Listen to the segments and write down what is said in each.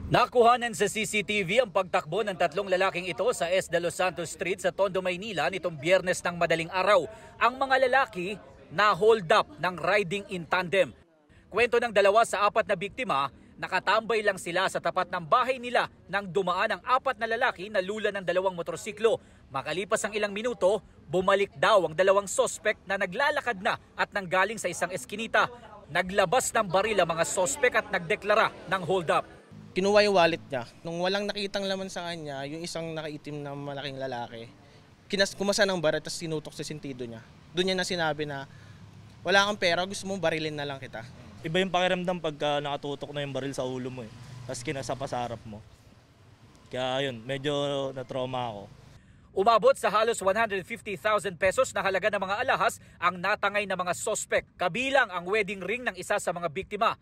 Nakuhanan sa CCTV ang pagtakbo ng tatlong lalaking ito sa S. De Los Santos Street sa Tondo, Maynila nitong Biyernes ng madaling araw. Ang mga lalaki na hold up ng riding in tandem. Kwento ng 2 sa 4 na biktima, nakatambay lang sila sa tapat ng bahay nila nang dumaan ang 4 na lalaki na lula ng 2 motorsiklo. Makalipas ang ilang minuto, bumalik daw ang 2 sospek na naglalakad na at nanggaling sa isang eskinita. Naglabas ng baril ang mga sospek at nagdeklara ng hold up. Kinuha yung wallet niya. Nung walang nakitang laman sa kanya, yung isang nakaitim na malaking lalaki, kumasa ng baril at sinutok sa sentido niya. Doon niya na sinabi na, wala kang pera, gusto mo barilin na lang kita. Iba yung pakiramdam pagka nakatutok na yung baril sa ulo mo tapos kinasapa sa harap mo. Kaya yun, medyo na-trauma ako. Umabot sa halos 150,000 pesos na halaga ng mga alahas ang natangay na mga sospek, kabilang ang wedding ring ng isa sa mga biktima.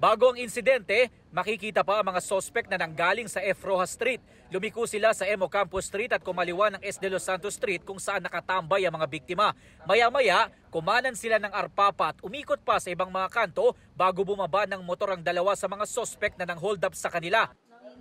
Bago ang insidente, makikita pa ang mga sospek na nanggaling sa F. Rojas Street. Lumiko sila sa M. Ocampo Street at kumaliwa ng S. De Los Santos Street kung saan nakatambay ang mga biktima. Maya-maya, kumanan sila ng arpapa at umikot pa sa ibang mga kanto bago bumaba ng motor ang 2 sa mga sospek na nang-hold up sa kanila.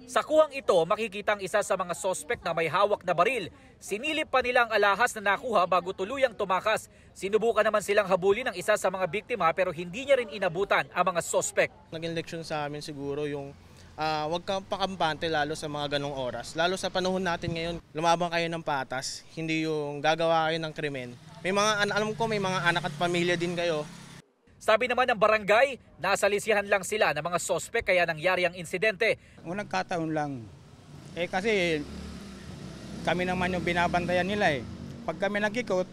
Sa kuhang ito, makikita ang isa sa mga sospek na may hawak na baril. Sinilip pa nila ang alahas na nakuha bago tuluyang tumakas. Sinubukan naman silang habulin ng isa sa mga biktima pero hindi niya rin inabutan ang mga sospek. Naging leksyon sa amin siguro yung huwag kang pakampante lalo sa mga ganong oras. Lalo sa panahon natin ngayon, lumaban kayo ng patas, hindi yung gagawa kayo ng krimen. Alam ko may mga anak at pamilya din kayo. Sabi naman ng barangay, nasalisihan lang sila ng mga sospek kaya nangyari ang insidente. Unang kataon lang. Kasi kami naman yung binabantayan nila . Pag kami nag-ikot,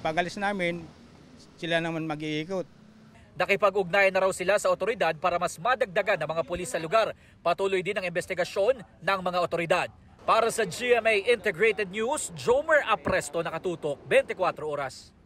pag alis namin, sila naman mag-iikot. Nakipag-ugnayan na raw sila sa otoridad para mas madagdagan ng mga pulis sa lugar. Patuloy din ang investigasyon ng mga otoridad. Para sa GMA Integrated News, Jomer Apresto, nakatutok 24 oras.